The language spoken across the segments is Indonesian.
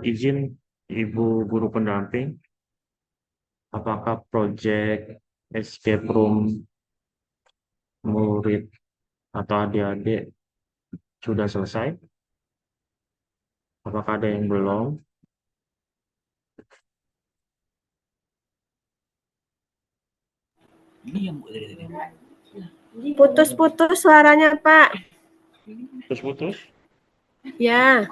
Izin Ibu guru pendamping, apakah proyek escape room murid atau adik-adik sudah selesai? Apakah ada yang belum? Putus-putus suaranya, Pak. Putus-putus? Ya,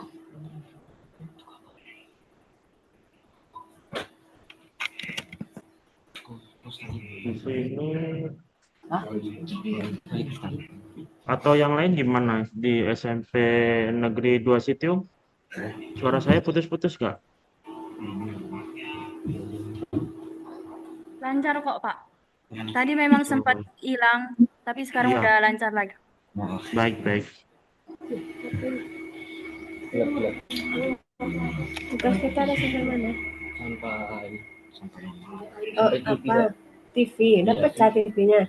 Di sini atau yang lain gimana? Di SMP Negeri 2 Sitiu, suara saya putus-putus nggak? Lancar kok, Pak. Tadi memang sempat Oh, hilang, tapi sekarang iya, udah lancar lagi. baik-baik. tugas kita ada sampai mana? Oh, apa? TV. Udah pecah TV-nya?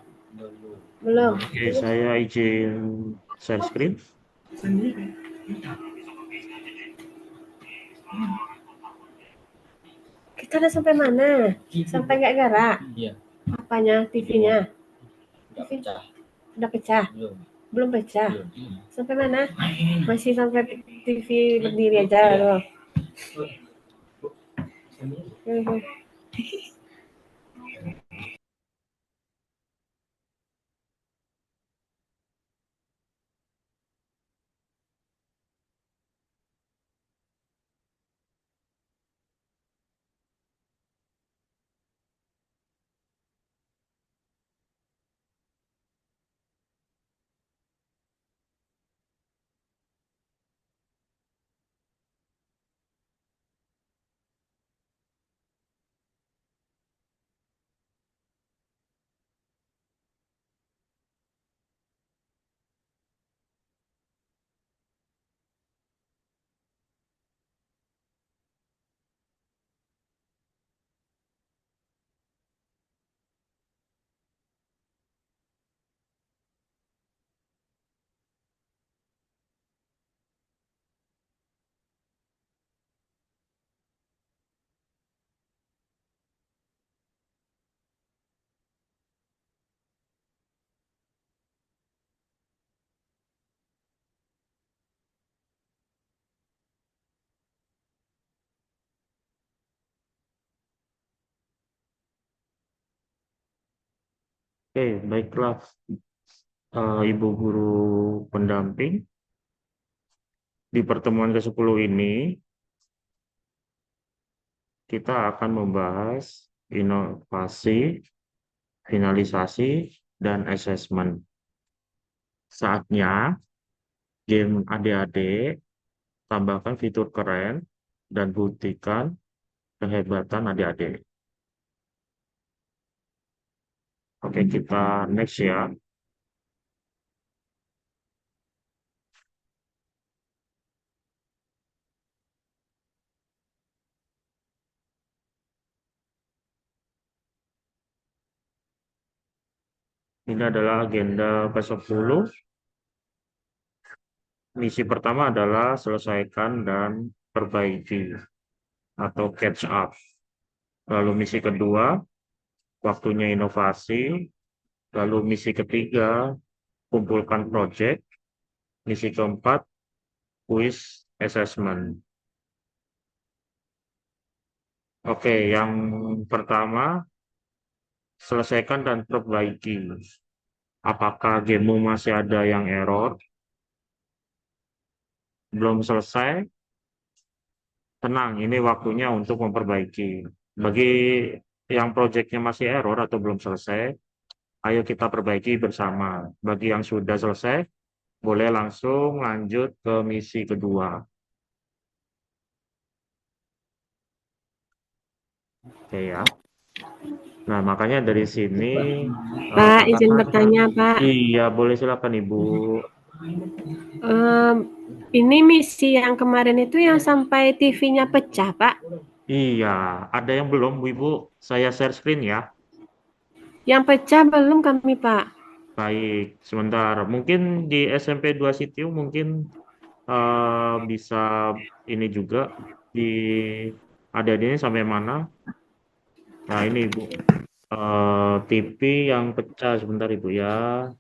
Belum. Oke, saya izin share screen. Kita udah sampai mana? Sampai nggak gerak? Apanya? TV-nya? Udah pecah? Belum pecah? Sampai mana? Masih sampai TV berdiri aja loh. Oke, baiklah. Ibu guru pendamping, di pertemuan ke-10 ini kita akan membahas inovasi, finalisasi, dan asesmen. Saatnya game adik-adik tambahkan fitur keren dan buktikan kehebatan adik-adik. Oke, kita next ya. Ini adalah agenda ke-10. Misi pertama adalah selesaikan dan perbaiki atau catch up. Lalu misi kedua, waktunya inovasi. Lalu misi ketiga, kumpulkan project. Misi keempat, quiz assessment. Oke, yang pertama, selesaikan dan perbaiki. Apakah gamemu masih ada yang error? Belum selesai? Tenang, ini waktunya untuk memperbaiki. Bagi yang proyeknya masih error atau belum selesai, ayo kita perbaiki bersama. Bagi yang sudah selesai, boleh langsung lanjut ke misi kedua. Oke ya. Nah, makanya dari sini, Pak, kakak izin tanya. bertanya, Pak. Iya, boleh silakan Ibu. Em, ini misi yang kemarin itu yang sampai TV-nya pecah, Pak. Iya, ada yang belum, Bu Ibu? Saya share screen ya. Yang pecah belum kami, Pak. Baik, sebentar. Mungkin di SMP 2 Sitiu mungkin bisa ini juga di ADD-nya sampai mana. Nah ini Ibu, TV yang pecah sebentar Ibu ya.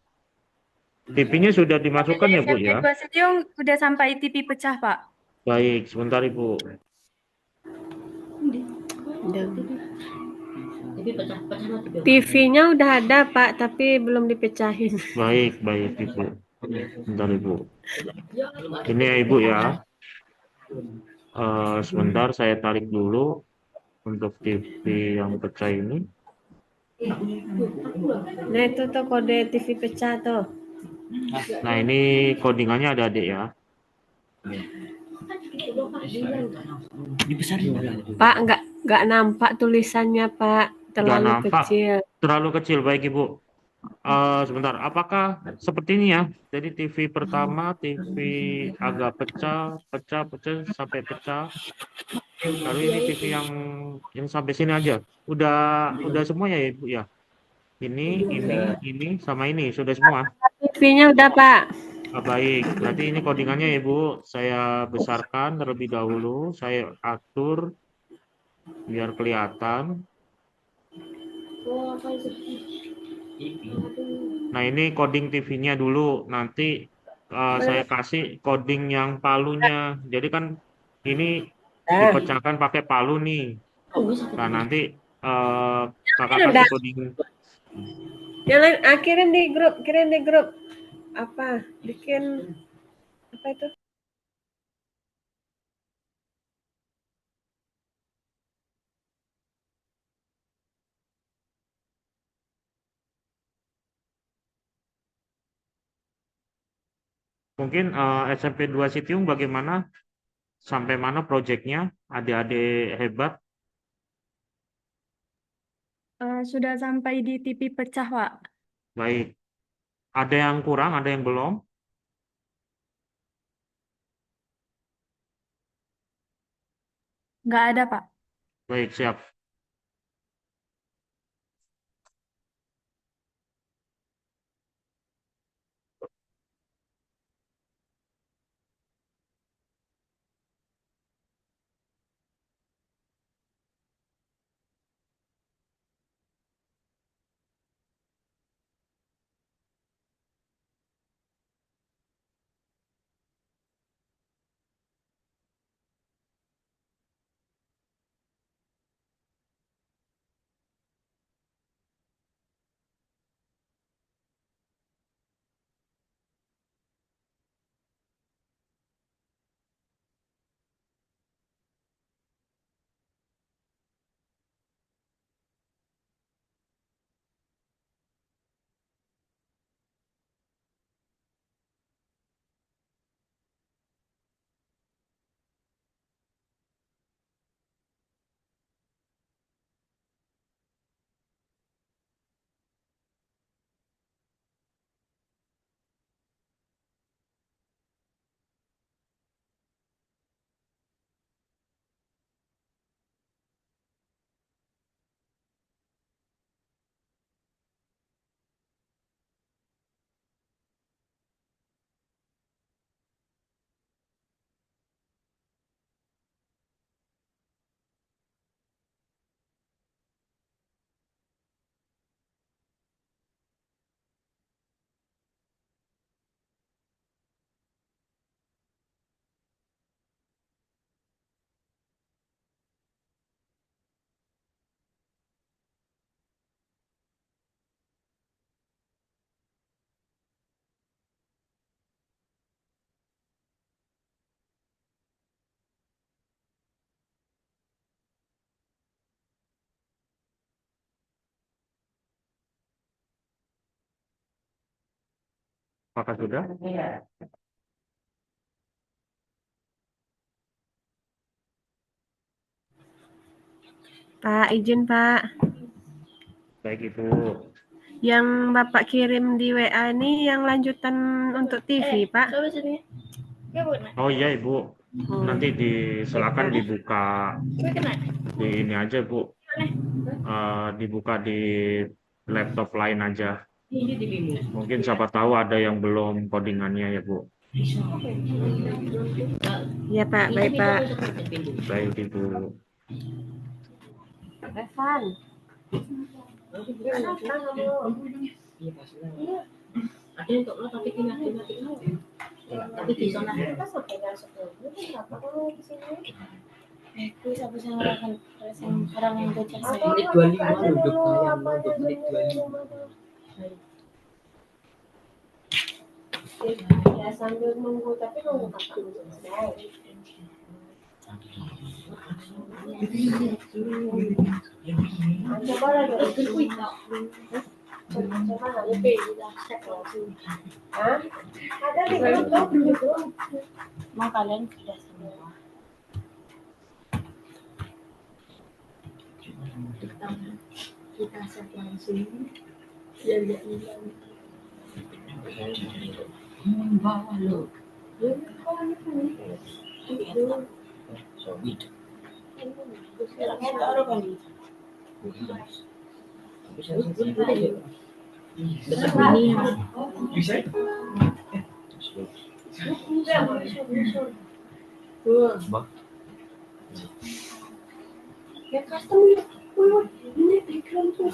TV-nya sudah dimasukkan Di ya Bu SMP ya. 2 Setiong udah sampai TV pecah, Pak. Baik, sebentar Ibu. TV-nya udah ada Pak, tapi belum dipecahin. Baik, baik Ibu. Sebentar Ibu. Ini ya Ibu ya. Sebentar saya tarik dulu untuk TV yang pecah ini. Nah itu tuh kode TV pecah tuh. Nah ini codingannya ada adik ya. Pak nggak nampak tulisannya Pak, Nggak terlalu nampak. kecil. Terlalu kecil, baik Ibu. Sebentar, apakah seperti ini ya? Jadi TV pertama, TV agak pecah, pecah, pecah, sampai pecah. Lalu ini TV yang sampai sini aja. Udah semua ya Ibu ya? Ini, sama ini, sudah semua. TV-nya udah Pak. Baik, berarti ini codingannya ya Bu. Saya besarkan terlebih dahulu, saya atur biar kelihatan. Nah ini coding TV-nya dulu, nanti saya kasih coding yang palunya. Jadi kan ini dipecahkan pakai palu nih. Nah nanti eh, kakak kasih Udah. coding. Yang lain kirim di grup. Apa? Bikin apa itu? Mungkin SMP 2 Citiung bagaimana? Sampai mana proyeknya? Adik-adik hebat. Sudah sampai di TV pecah, Pak. Baik. Ada yang kurang, ada yang belum? Nggak ada, Pak. Baik, siap. Apakah sudah? Pak, izin Pak. Baik, Ibu. Yang Bapak kirim di WA ini yang lanjutan untuk TV, Pak. Oh iya, Ibu. Nanti silakan dibuka di ini aja, Bu. Dibuka di laptop lain aja. Mungkin siapa tahu ada yang belum codingannya ya, Bu. Iya Pak, baik Pak. Baik Ibu. Evan. Kenapa kamu? Iya. Ada untuk lo tapi mati. Tapi di sana Kita sampai masuk dulu. Kenapa kamu ke sini? aku sampai sana kan sekarang yang bocah Atau menit kamu 25 aja duduk dulu tayang apa duduk menit yang di 25. rumah tuh. Ya sambil nunggu, tapi nunggu kakakmu selesai. Coba lagi. Coba lagi. Hah? Ada di grup gitu. Mau kalian sudah semua kita set langsung biar bawa lo Ya custom ya. Ini background tuh.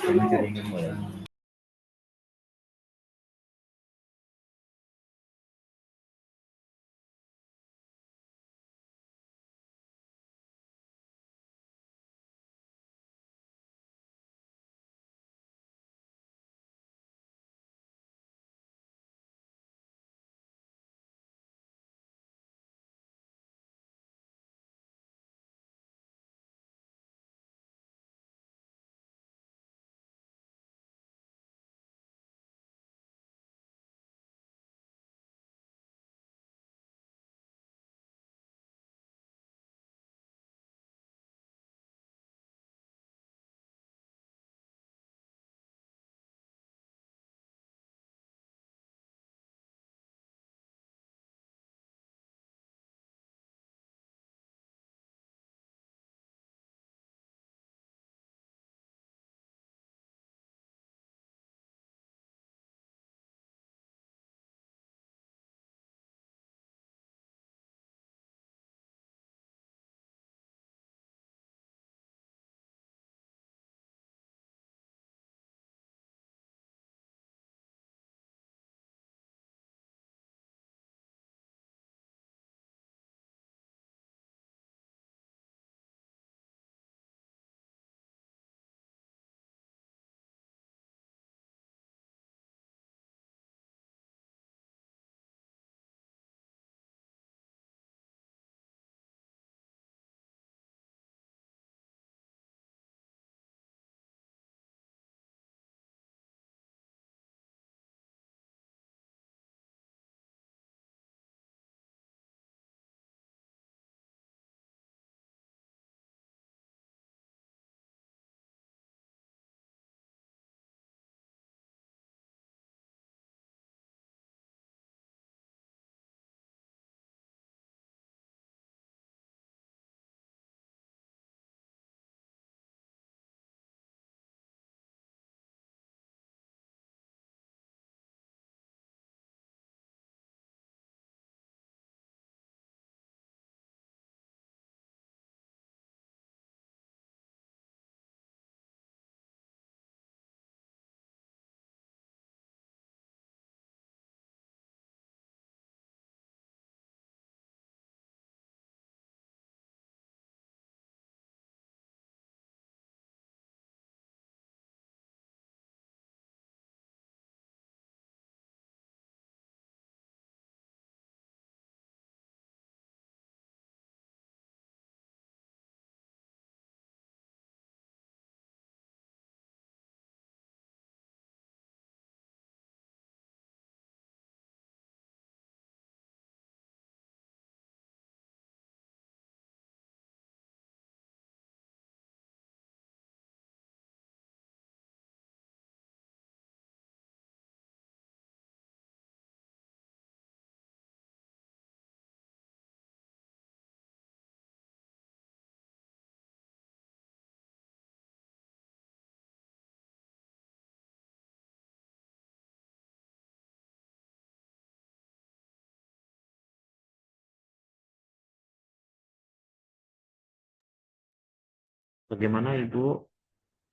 Bagaimana Ibu?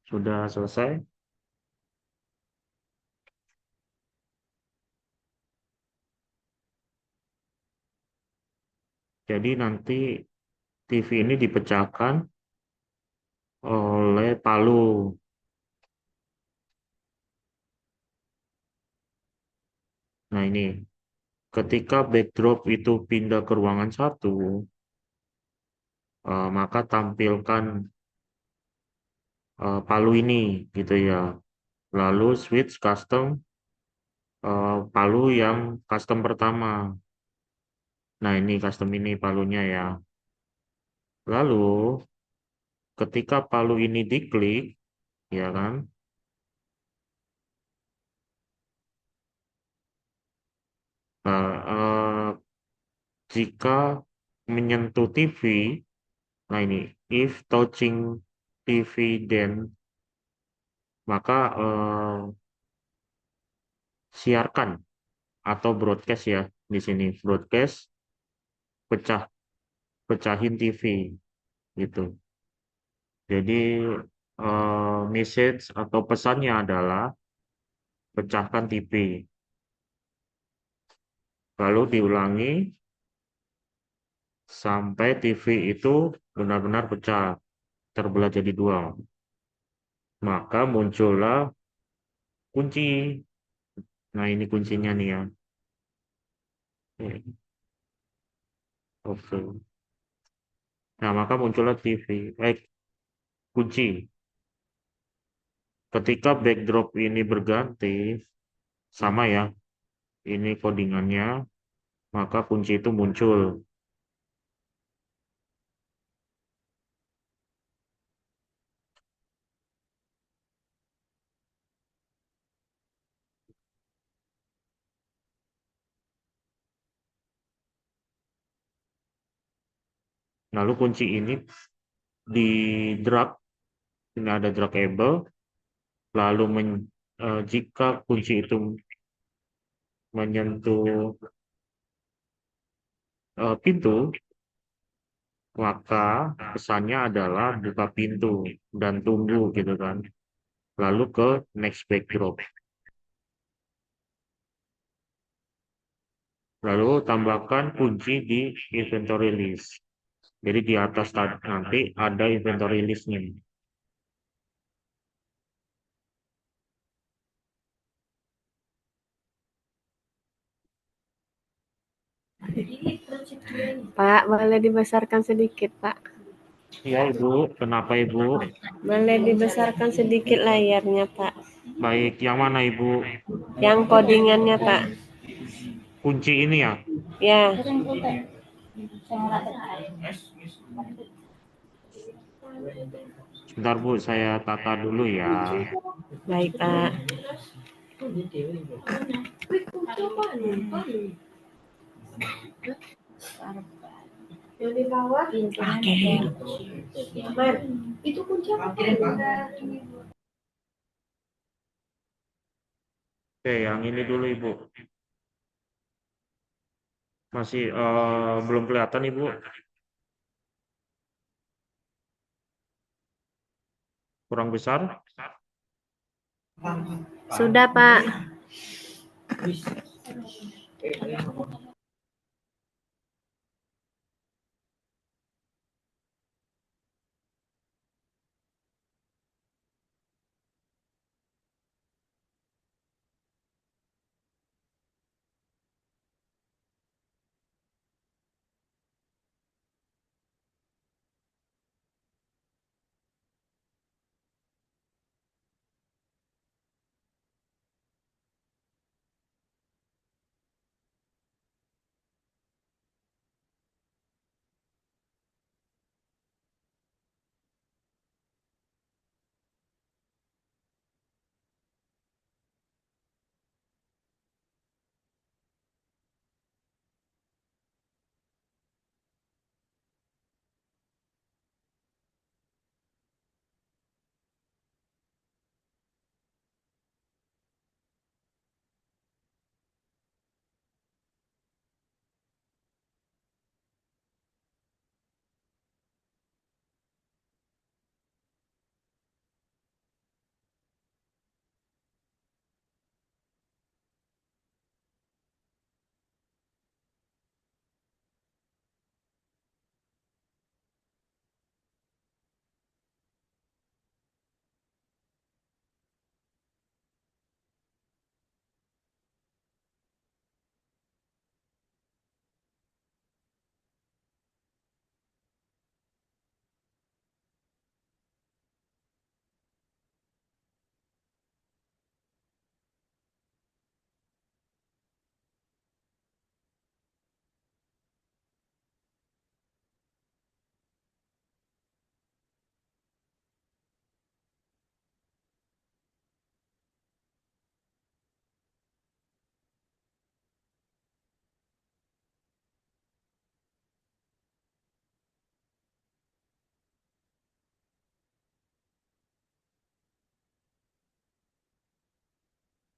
Sudah selesai? Jadi nanti TV ini dipecahkan oleh palu. Nah ini, ketika backdrop itu pindah ke ruangan satu, maka tampilkan palu ini, gitu ya. Lalu switch custom palu yang custom pertama. Nah ini custom ini palunya ya. Lalu ketika palu ini diklik, ya kan, eh, jika menyentuh TV, nah ini, if touching TV then, maka siarkan atau broadcast ya di sini broadcast pecah pecahin TV gitu. Jadi message atau pesannya adalah pecahkan TV. Lalu diulangi sampai TV itu benar-benar pecah, terbelah jadi dua. Maka muncullah kunci. Nah, ini kuncinya nih ya. Oke. Nah, maka muncullah TV. Kunci. Ketika backdrop ini berganti, sama ya, ini codingannya, maka kunci itu muncul. Lalu kunci ini di drag, ini ada dragable, lalu jika kunci itu menyentuh pintu, maka pesannya adalah buka pintu dan tunggu gitu kan. Lalu ke next backdrop. Lalu tambahkan kunci di inventory list. Jadi di atas nanti ada inventory listnya. Pak, boleh dibesarkan sedikit, Pak. Ya Ibu, kenapa Ibu? Boleh dibesarkan sedikit layarnya, Pak. Baik, yang mana Ibu? Yang codingannya, Pak. Kunci ini ya? Ya. Sebentar Bu, saya tata dulu ya. Baik, Pak. Yang di bawah? Oke. Man, itu kunci apa? Oke, yang ini dulu Ibu. Masih belum kelihatan Ibu. Kurang besar. Sudah, Pak.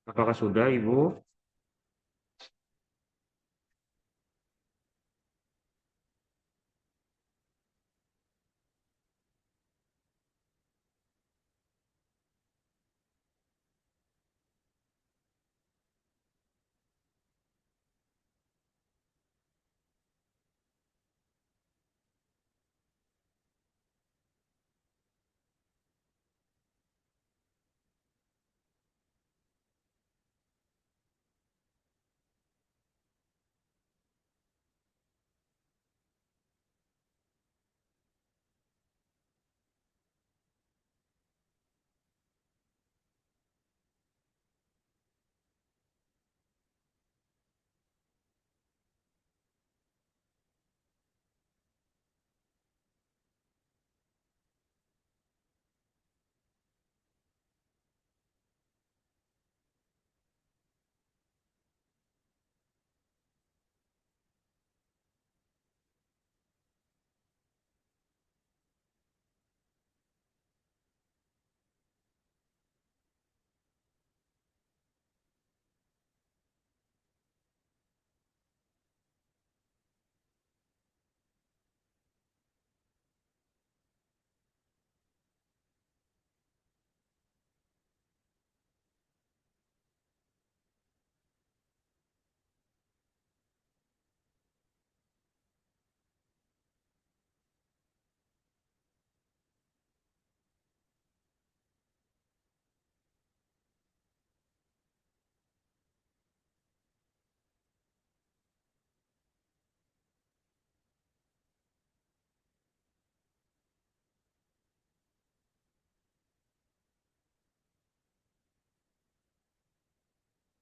Apakah sudah, Ibu?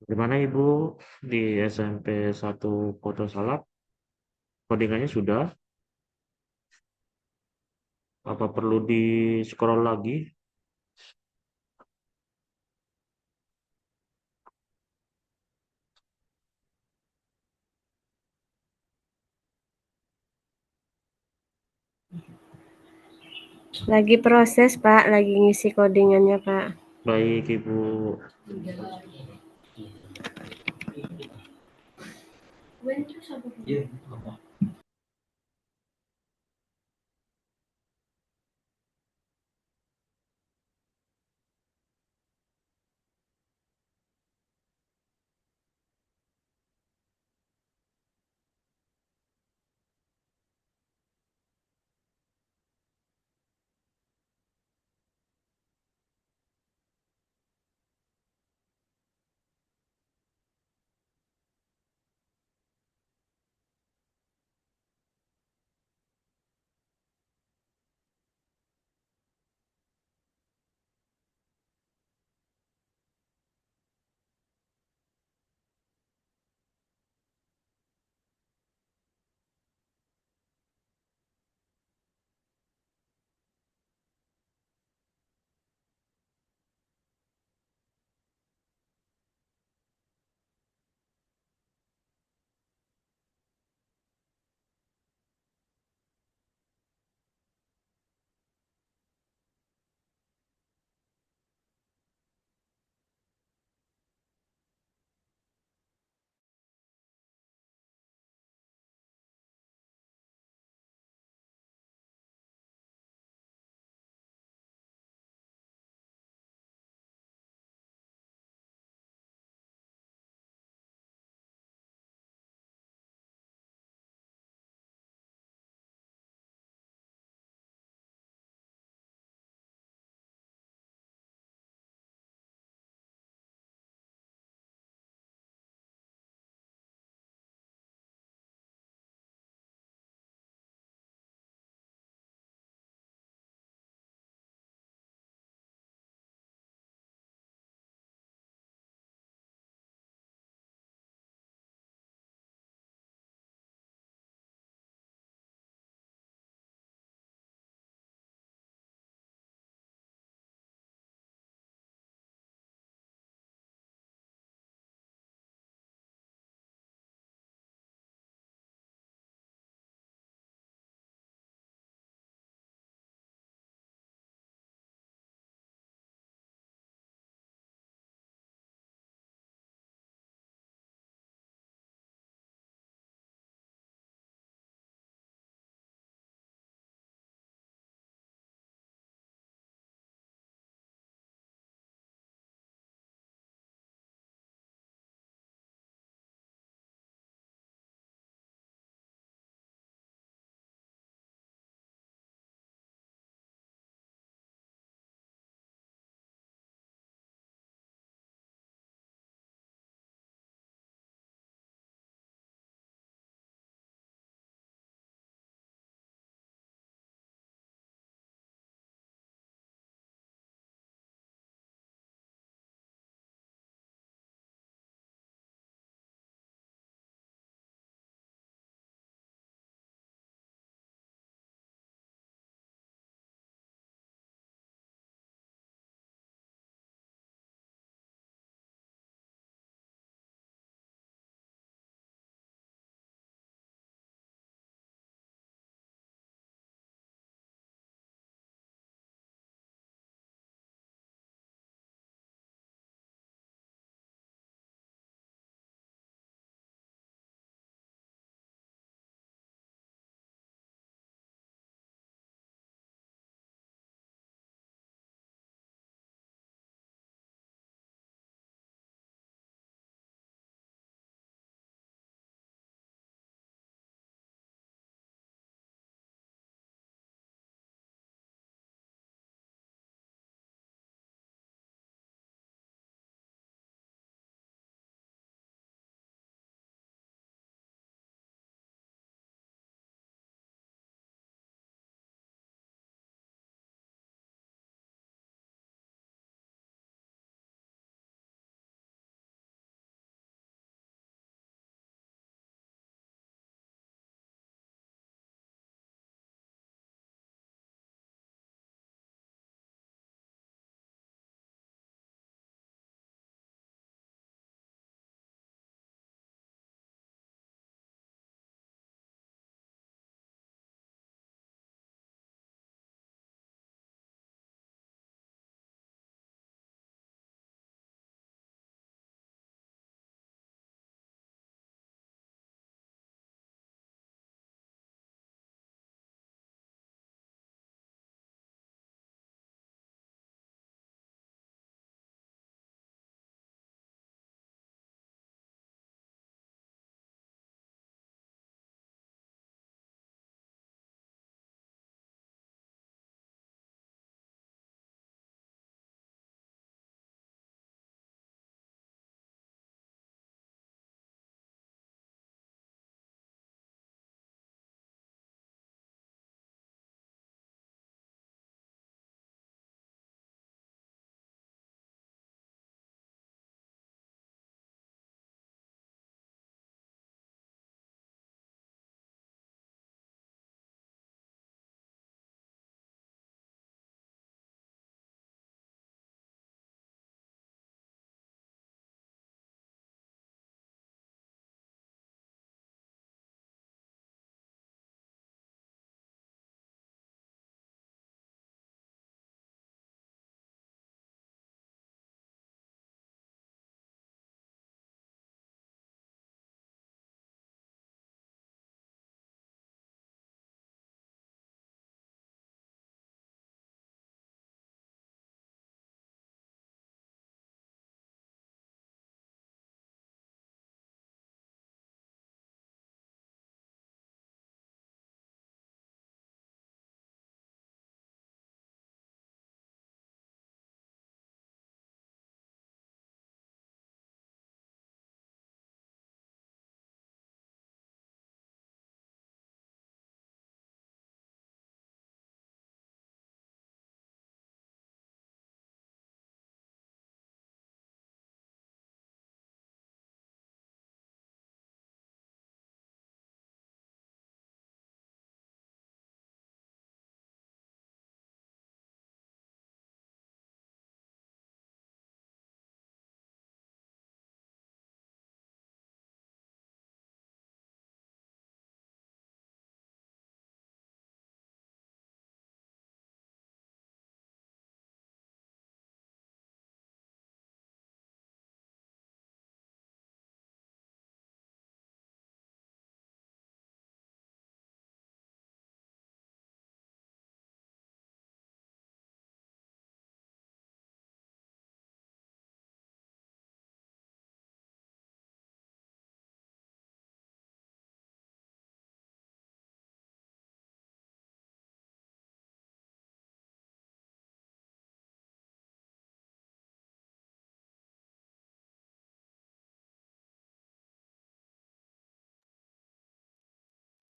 Gimana Ibu di SMP 1 Kota Salak? Codingannya sudah? Apa perlu di-scroll lagi? Lagi proses, Pak. Lagi ngisi codingannya, Pak. Baik, Ibu.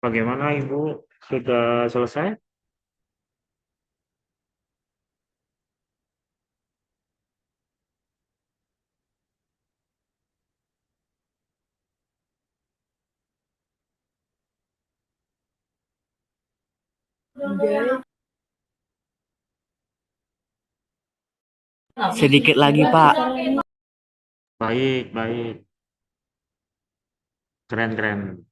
Bagaimana Ibu? Sudah selesai? Sedikit lagi, Pak. Baik, baik. Keren, keren.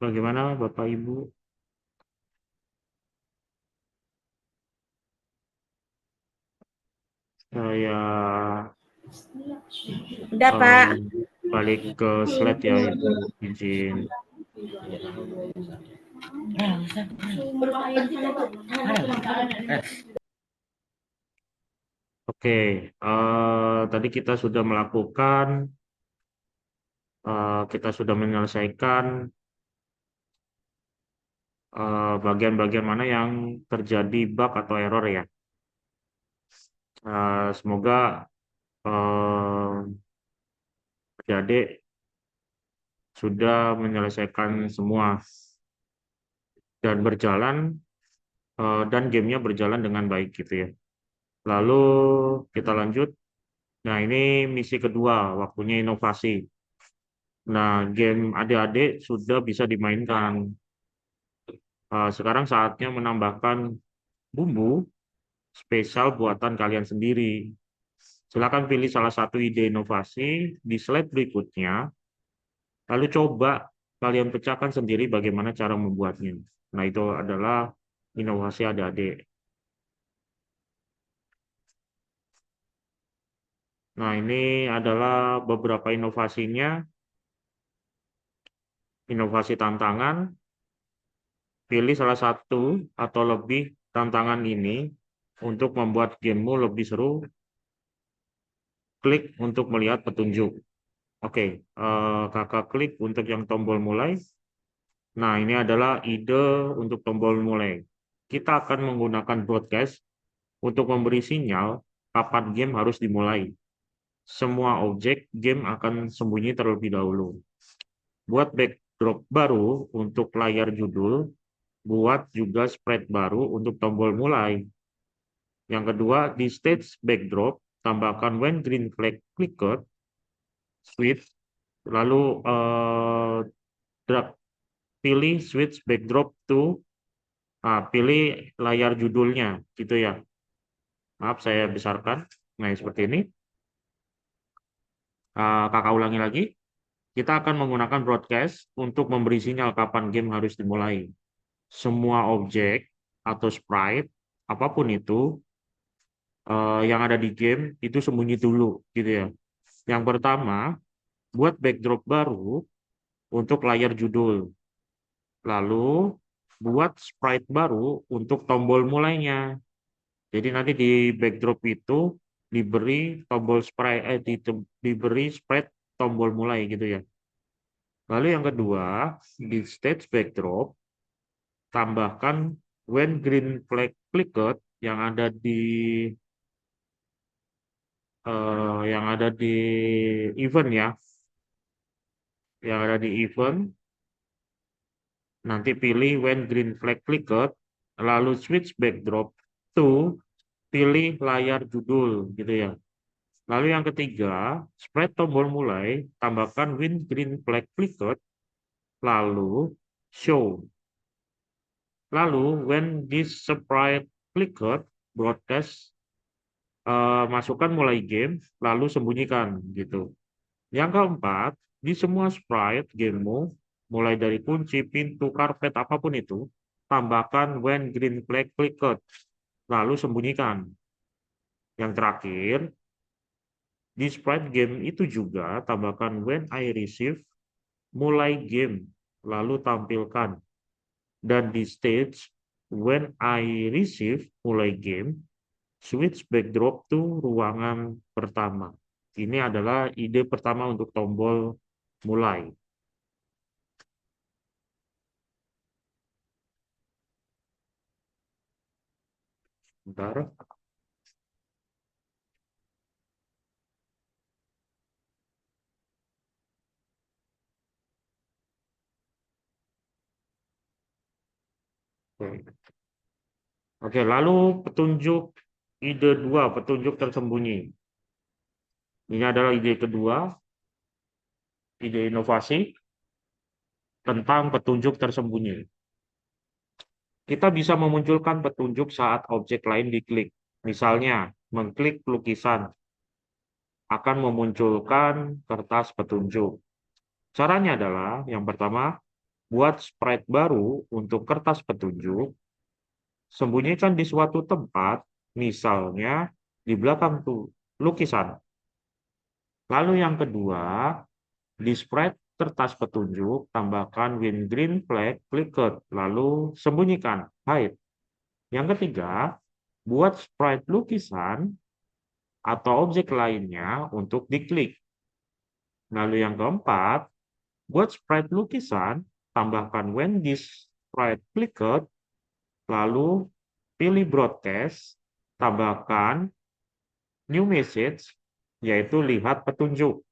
Bagaimana Bapak Ibu? Saya Udah, Pak. balik ke slide ya, Ibu. Izin. Oke, tadi kita sudah melakukan, kita sudah menyelesaikan bagian-bagian mana yang terjadi bug atau error ya. Semoga adik-adik sudah menyelesaikan semua dan berjalan dan gamenya berjalan dengan baik gitu ya. Lalu kita lanjut. Nah, ini misi kedua, waktunya inovasi. Nah, game adik-adik sudah bisa dimainkan. Sekarang saatnya menambahkan bumbu spesial buatan kalian sendiri. Silakan pilih salah satu ide inovasi di slide berikutnya, lalu coba kalian pecahkan sendiri bagaimana cara membuatnya. Nah, itu adalah inovasi adik-adik. Nah, ini adalah beberapa inovasinya. Inovasi tantangan, pilih salah satu atau lebih tantangan ini untuk membuat gamemu lebih seru. Klik untuk melihat petunjuk. Oke, kakak klik untuk yang tombol mulai. Nah, ini adalah ide untuk tombol mulai. Kita akan menggunakan broadcast untuk memberi sinyal kapan game harus dimulai. Semua objek game akan sembunyi terlebih dahulu. Buat backdrop baru untuk layar judul, buat juga spread baru untuk tombol mulai. Yang kedua, di stage backdrop, tambahkan when green flag flicker, switch, lalu pilih switch backdrop to, pilih layar judulnya, gitu ya. Maaf, saya besarkan. Nah, seperti ini. Kakak ulangi lagi. Kita akan menggunakan broadcast untuk memberi sinyal kapan game harus dimulai. Semua objek atau sprite, apapun itu, yang ada di game, itu sembunyi dulu, gitu ya. Yang pertama, buat backdrop baru untuk layar judul. Lalu, buat sprite baru untuk tombol mulainya. Jadi nanti di backdrop itu diberi tombol sprite, diberi sprite tombol mulai gitu ya. Lalu yang kedua, di stage backdrop, tambahkan when green flag flickered yang ada di event ya. Yang ada di event, nanti pilih when green flag flickered, lalu switch backdrop to pilih layar judul gitu ya. Lalu yang ketiga, spread tombol mulai, tambahkan when green flag flickered, lalu show. Lalu when this sprite flickered, broadcast, masukkan mulai game, lalu sembunyikan gitu. Yang keempat, di semua sprite gamemu, mulai dari kunci, pintu, karpet, apapun itu, tambahkan when green flag flickered, lalu sembunyikan. Yang terakhir, di sprite game itu juga tambahkan when I receive, mulai game, lalu tampilkan. Dan di stage, when I receive, mulai game, switch backdrop to ruangan pertama. Ini adalah ide pertama untuk tombol mulai. Bentar. Oke, lalu petunjuk ide 2, petunjuk tersembunyi. Ini adalah ide kedua, ide inovasi tentang petunjuk tersembunyi. Kita bisa memunculkan petunjuk saat objek lain diklik. Misalnya, mengklik lukisan akan memunculkan kertas petunjuk. Caranya adalah, yang pertama, buat sprite baru untuk kertas petunjuk, sembunyikan di suatu tempat, misalnya di belakang tuh lukisan. Lalu yang kedua, di sprite kertas petunjuk, tambahkan when green flag clicked, lalu sembunyikan, hide. Yang ketiga, buat sprite lukisan atau objek lainnya untuk diklik. Lalu yang keempat, buat sprite lukisan, tambahkan when this sprite clicked, lalu pilih broadcast, tambahkan new message, yaitu lihat petunjuk.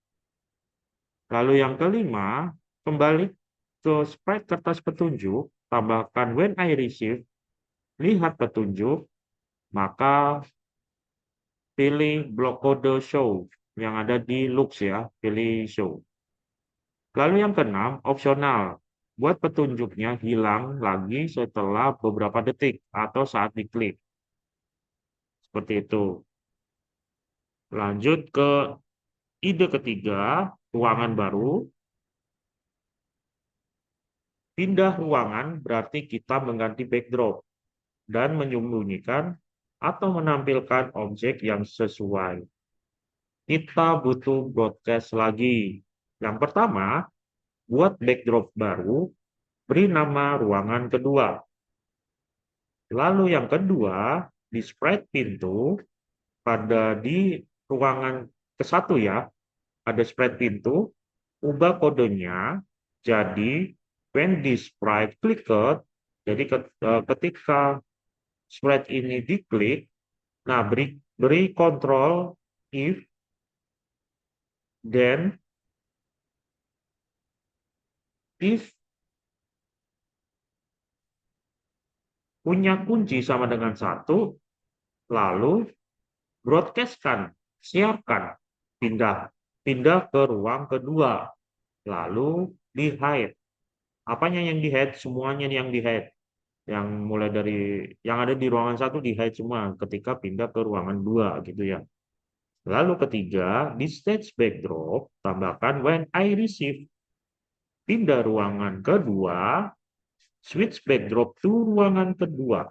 Lalu yang kelima, kembali ke sprite kertas petunjuk, tambahkan when I receive, lihat petunjuk, maka pilih blok kode show yang ada di Lux ya, pilih show. Lalu yang keenam, opsional. Buat petunjuknya hilang lagi setelah beberapa detik atau saat diklik. Seperti itu. Lanjut ke ide ketiga, ruangan baru. Pindah ruangan berarti kita mengganti backdrop dan menyembunyikan atau menampilkan objek yang sesuai. Kita butuh broadcast lagi. Yang pertama, buat backdrop baru, beri nama ruangan kedua. Lalu yang kedua, di sprite pintu, di ruangan ke-1 ya, ada sprite pintu, ubah kodenya jadi when the sprite clicked, jadi ketika sprite ini diklik, nah beri kontrol if, then, if punya kunci sama dengan 1, lalu broadcast-kan, siapkan, pindah ke ruang kedua, lalu di hide. Apanya yang di hide? Semuanya yang di hide. Yang mulai dari yang ada di ruangan 1 di hide semua ketika pindah ke ruangan 2 gitu ya. Lalu ketiga, di stage backdrop, tambahkan when I receive. Pindah ruangan kedua, switch backdrop to ruangan kedua.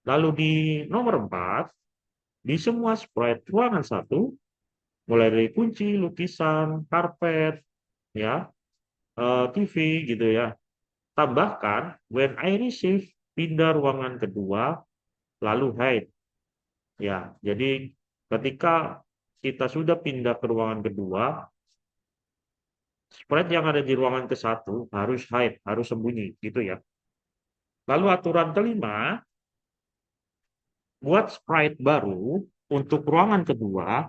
Lalu di nomor 4, di semua sprite ruangan 1, mulai dari kunci, lukisan, karpet, ya, TV gitu ya. Tambahkan when I receive, pindah ruangan kedua, lalu hide. Ya, jadi ketika kita sudah pindah ke ruangan kedua, sprite yang ada di ruangan ke-1 harus hide, harus sembunyi gitu ya. Lalu aturan kelima, buat sprite baru untuk ruangan kedua,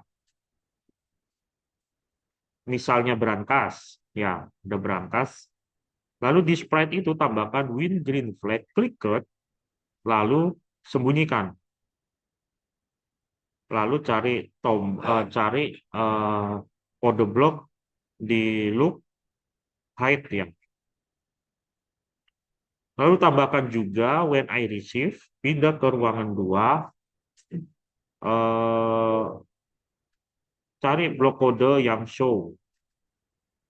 misalnya brankas, ya, ada brankas. Lalu di sprite itu tambahkan when green flag clicked, lalu sembunyikan. Lalu cari kode blok di loop hide ya. Lalu tambahkan juga when I receive, pindah ke ruangan 2, cari blok kode yang show.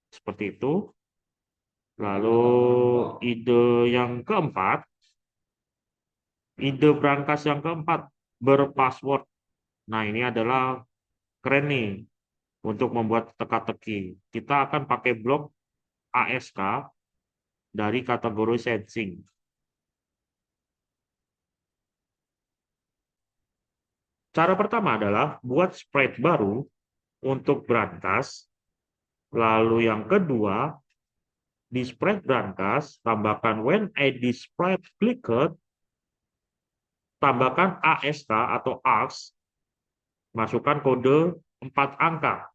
Seperti itu. Lalu ide yang keempat, ide brankas yang keempat, berpassword. Nah, ini adalah keren nih untuk membuat teka-teki. Kita akan pakai blok ASK dari kategori sensing. Cara pertama adalah buat sprite baru untuk brankas. Lalu yang kedua, di sprite brankas, tambahkan when ID sprite clicked, tambahkan ASK atau ASK, masukkan kode 4 angka.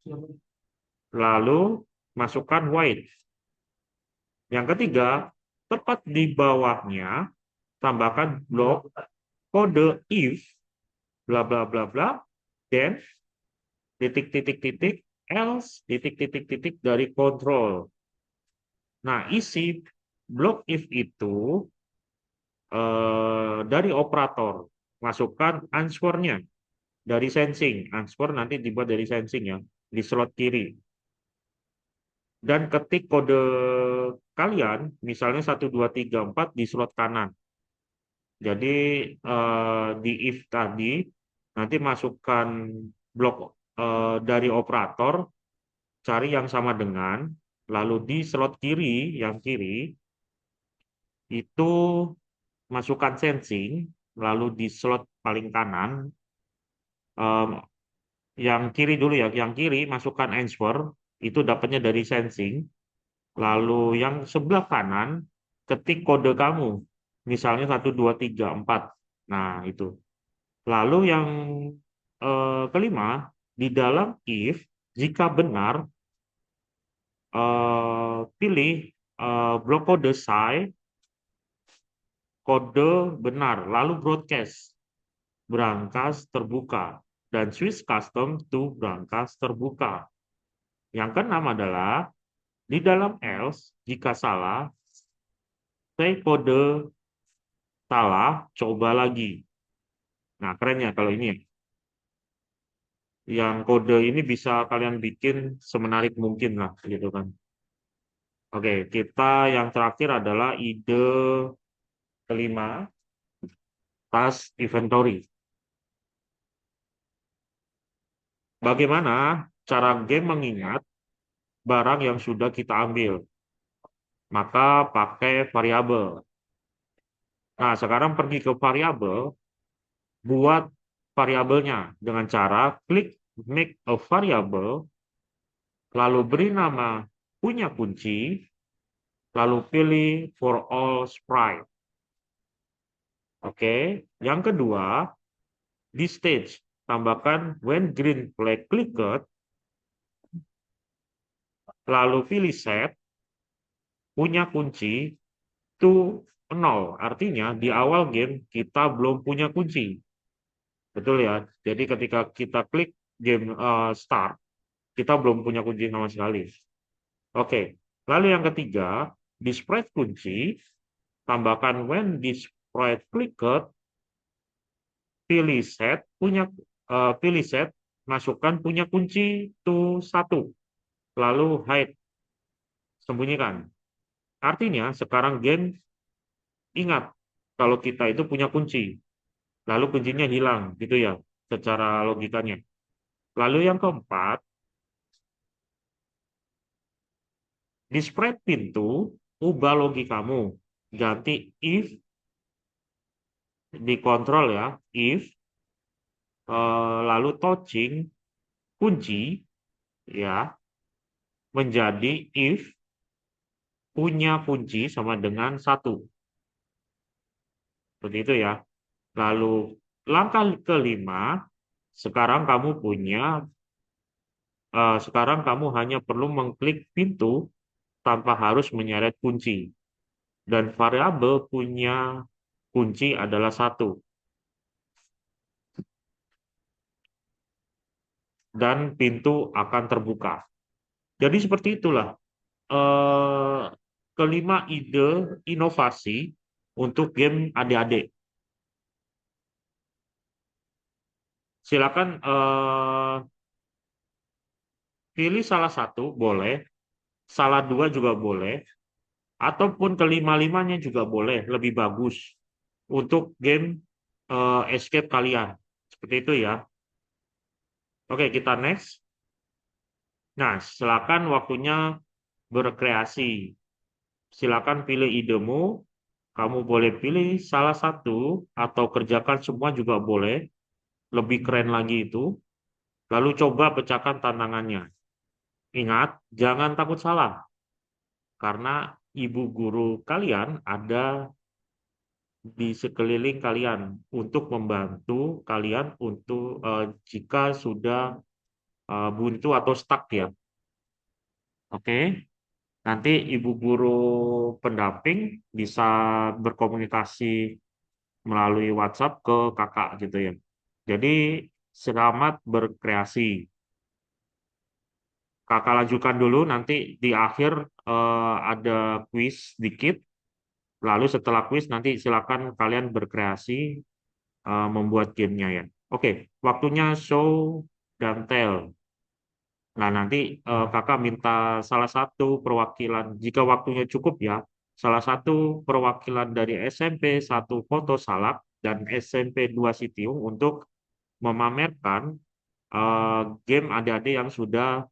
Lalu masukkan white. Yang ketiga, tepat di bawahnya, tambahkan blok kode if, bla bla bla bla, then titik titik titik else titik titik titik dari kontrol. Nah, isi blok if itu dari operator, masukkan answernya dari sensing. Answer nanti dibuat dari sensing ya, di slot kiri. dan ketik kode kalian, misalnya 1, 2, 3, 4 di slot kanan. Jadi di if tadi, nanti masukkan blok dari operator, cari yang sama dengan, lalu di slot kiri, yang kiri, itu masukkan sensing, lalu di slot paling kanan, em, yang kiri dulu ya, yang kiri masukkan answer, itu dapatnya dari sensing, lalu yang sebelah kanan, ketik kode kamu, misalnya 1, 2, 3, 4. Nah, itu. Lalu yang kelima, di dalam if, jika benar, pilih blok kode SHA, kode benar, lalu broadcast, brankas terbuka, dan switch custom to brankas terbuka. Yang keenam adalah, di dalam else, jika salah, say kode salah, coba lagi. Nah, kerennya kalau ini ya. Yang kode ini bisa kalian bikin semenarik mungkin lah, gitu kan. Oke, kita yang terakhir adalah ide kelima, task inventory. Bagaimana cara game mengingat barang yang sudah kita ambil? Maka pakai variabel. Nah, sekarang pergi ke variabel, buat variabelnya dengan cara klik make a variable, lalu beri nama punya kunci, lalu pilih for all sprite. Oke, yang kedua, di stage, tambahkan when green flag clicked, lalu pilih set, punya kunci, to 0. Artinya di awal game kita belum punya kunci. Betul ya? Jadi ketika kita klik game start, kita belum punya kunci sama sekali. Oke, lalu yang ketiga, di sprite kunci, tambahkan when di sprite clicked, pilih set, pilih set, masukkan punya kunci to 1, lalu hide, sembunyikan. Artinya sekarang game ingat kalau kita itu punya kunci, lalu kuncinya hilang, gitu ya, secara logikanya. Lalu yang keempat, di spread pintu, ubah logikamu, ganti if, dikontrol ya, if, lalu touching, kunci, ya, menjadi if, punya kunci sama dengan 1. Seperti itu ya. Lalu langkah kelima, sekarang kamu hanya perlu mengklik pintu tanpa harus menyeret kunci. Dan variabel punya kunci adalah 1. Dan pintu akan terbuka. Jadi seperti itulah kelima ide inovasi untuk game adik-adik. Silakan pilih salah satu, boleh. Salah 2 juga boleh. Ataupun kelima-limanya juga boleh, lebih bagus. Untuk game escape kalian. Seperti itu ya. Oke, kita next. Nah, silakan waktunya berkreasi. Silakan pilih idemu. Kamu boleh pilih salah satu atau kerjakan semua juga boleh. Lebih keren lagi itu. Lalu coba pecahkan tantangannya. Ingat, jangan takut salah. Karena ibu guru kalian ada di sekeliling kalian untuk membantu kalian untuk jika sudah buntu atau stuck ya. Oke, nanti ibu guru pendamping bisa berkomunikasi melalui WhatsApp ke kakak gitu ya. Jadi selamat berkreasi. Kakak lanjutkan dulu, nanti di akhir ada kuis dikit. Lalu setelah kuis nanti silakan kalian berkreasi membuat gamenya ya. Oke, waktunya show dan tell. Nah, nanti kakak minta salah satu perwakilan, jika waktunya cukup ya, salah satu perwakilan dari SMP 1 Foto Salak dan SMP 2 Sitiung untuk memamerkan game adik-adik yang sudah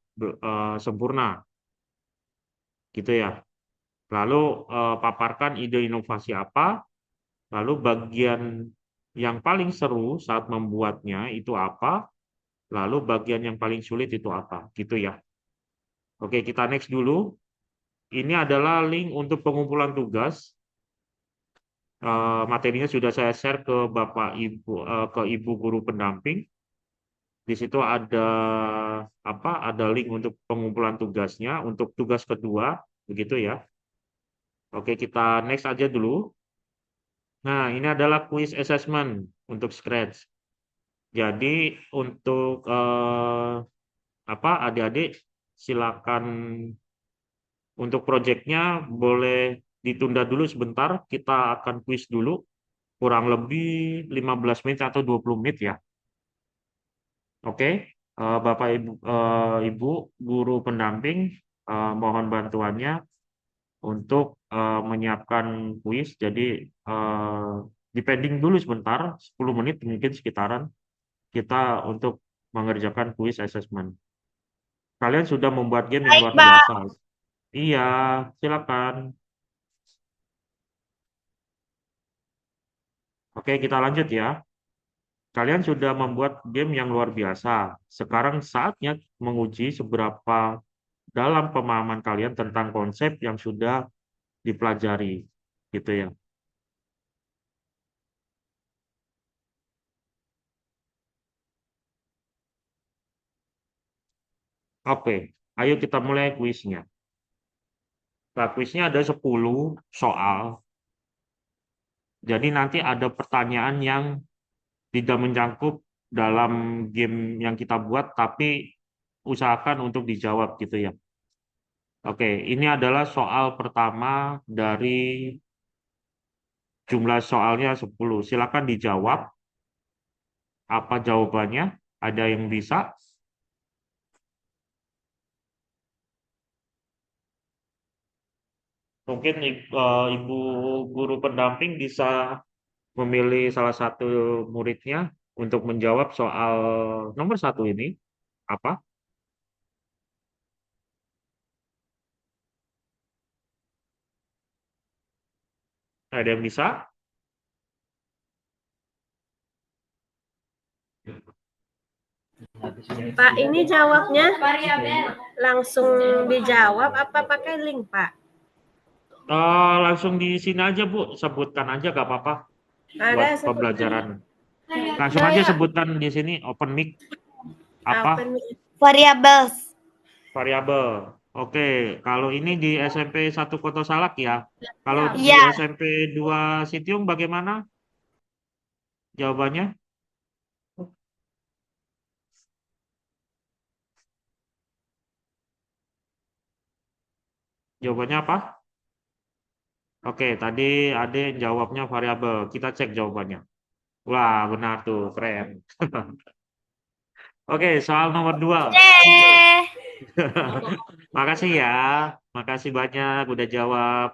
sempurna, gitu ya. Lalu paparkan ide inovasi apa, lalu bagian yang paling seru saat membuatnya itu apa, lalu bagian yang paling sulit itu apa, gitu ya. Oke, kita next dulu. Ini adalah link untuk pengumpulan tugas. Materinya sudah saya share ke Bapak Ibu, ke Ibu guru pendamping. Di situ ada apa? Ada link untuk pengumpulan tugasnya untuk tugas kedua, begitu ya. Oke, kita next aja dulu. Nah, ini adalah quiz assessment untuk Scratch. Jadi untuk apa? Adik-adik silakan untuk proyeknya boleh ditunda dulu sebentar. Kita akan quiz dulu kurang lebih 15 menit atau 20 menit ya. Oke, Bapak Ibu guru pendamping, mohon bantuannya untuk menyiapkan kuis. Jadi dipending dulu sebentar, 10 menit mungkin sekitaran kita untuk mengerjakan kuis assessment. Kalian sudah membuat game yang luar biasa. Iya, silakan. Oke, kita lanjut ya. Kalian sudah membuat game yang luar biasa. Sekarang saatnya menguji seberapa dalam pemahaman kalian tentang konsep yang sudah dipelajari, gitu ya. Oke, ayo kita mulai kuisnya. Nah, kuisnya ada 10 soal. Jadi nanti ada pertanyaan yang tidak menyangkut dalam game yang kita buat, tapi usahakan untuk dijawab gitu ya. Oke, ini adalah soal pertama dari jumlah soalnya 10. Silakan dijawab. Apa jawabannya? Ada yang bisa? Mungkin ibu guru pendamping bisa memilih salah satu muridnya untuk menjawab soal nomor 1 ini. Apa? Ada yang bisa? Pak, ini jawabnya langsung dijawab apa pakai link, Pak? Langsung di sini aja Bu, sebutkan aja gak apa-apa buat Ada pembelajaran. Langsung aja sebutkan di sini open mic apa Variables. variabel. Oke, kalau ini di SMP 1 Koto Salak ya. Kalau di Iya. SMP 2 Sitiung bagaimana jawabannya? Jawabannya apa? Oke, tadi ada yang jawabnya variabel. Kita cek jawabannya. Wah, benar tuh, keren. Oke, soal nomor 2. Makasih ya. Makasih banyak udah jawab.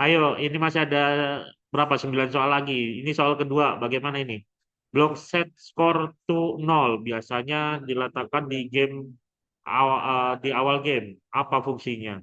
Ayo, ini masih ada berapa? 9 soal lagi. Ini soal kedua. Bagaimana ini? Block set score to 0 biasanya diletakkan di game di awal game. Apa fungsinya?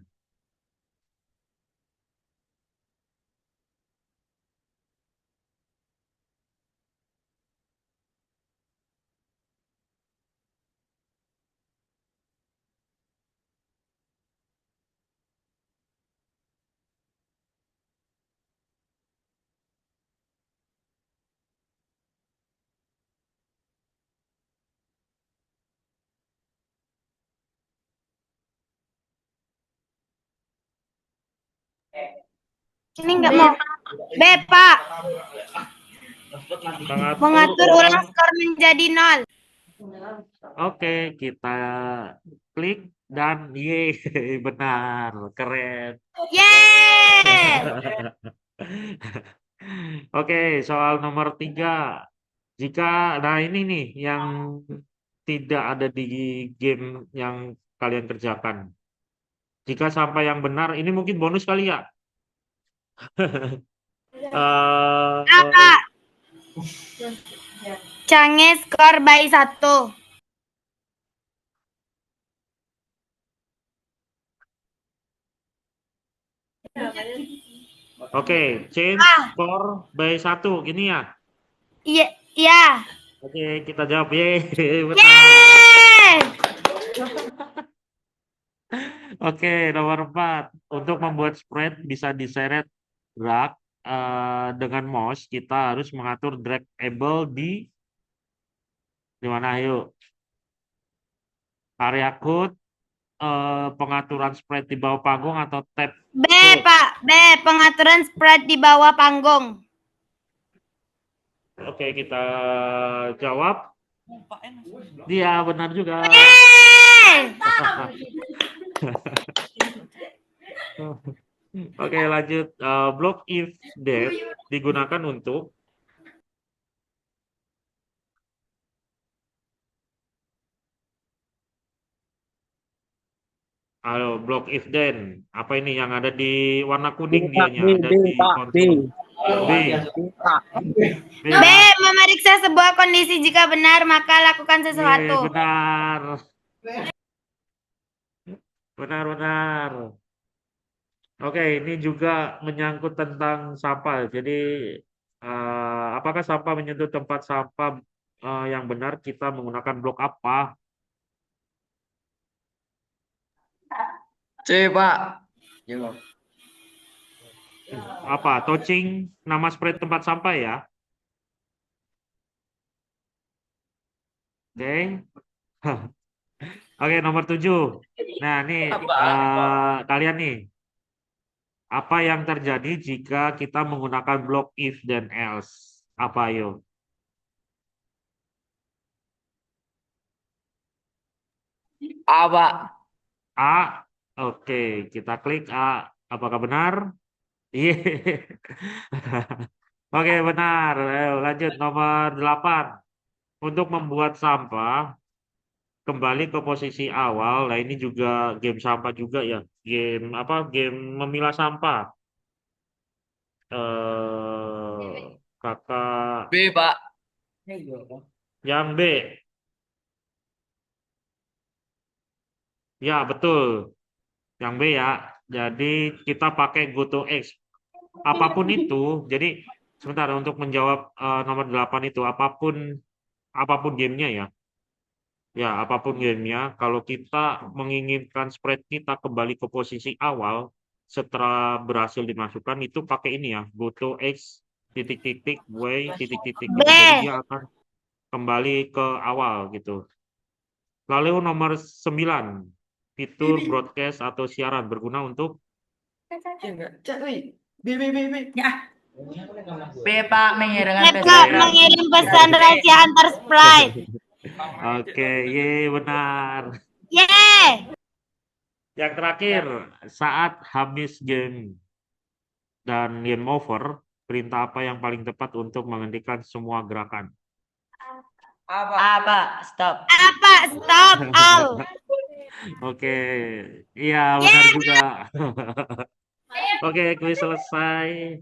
Ini enggak mau. B, Pak. Mengatur ulang skor menjadi 0. Oke, kita klik dan ye, benar, keren. Yeay. Oke, soal nomor 3. Nah ini nih yang tidak ada di game yang kalian kerjakan. Jika sampah yang benar, ini mungkin bonus kali ya. Eh, Apa? Canggih skor by 1. Oke, change score by 1, gini ya. Iya, iya. Oke, kita jawab. Benar. Yeay! Oke, nomor 4. Untuk membuat spread bisa diseret drag dengan mouse, kita harus mengatur dragable di mana yuk? Area code, pengaturan spread di bawah panggung atau tab B, Pak. B, pengaturan spread di bawah panggung. Oke, kita jawab. Dia benar juga. Yeay! Oke, lanjut. Block if that digunakan untuk block if then. Apa ini yang ada di warna kuning dianya? Ada di konsol. B. B, memeriksa sebuah kondisi jika benar maka lakukan sesuatu. Benar. Benar. Oke, ini juga menyangkut tentang sampah. Jadi, apakah sampah menyentuh tempat sampah yang benar kita menggunakan blok apa? C, Pak. Apa? Touching nama spread tempat sampah ya? Oke. Oke, nomor 7. Nah, nih kalian nih. Apa yang terjadi jika kita menggunakan blok if dan else? Apa ayo? A, Pak. A. Oke, kita klik A. Apakah benar? Iya. Oke, benar. Ayo, lanjut nomor 8. Untuk membuat sampah kembali ke posisi awal. Nah, ini juga game sampah juga ya. Game apa? Game memilah sampah. Kakak B, Pak. yang B. Ya, betul. Yang B ya. Jadi kita pakai GoToX. Apapun itu, jadi sebentar untuk menjawab nomor 8 itu, apapun gamenya ya. Ya, apapun gamenya, kalau kita menginginkan spread kita kembali ke posisi awal setelah berhasil dimasukkan, itu pakai ini ya, GoToX titik-titik way titik-titik B. gitu. Jadi dia akan kembali ke awal gitu. Lalu nomor 9, fitur broadcast atau siaran berguna untuk B, Pak. Mengirimkan B, Pak. Mengirim pesan rahasia antar sprite. Oke, ye benar. Yeay! Yang terakhir, saat habis game dan game over, perintah apa yang paling tepat untuk menghentikan semua gerakan? A, Pak. Stop. Apa? Stop all. Oke, iya benar juga. Oke, kuis selesai.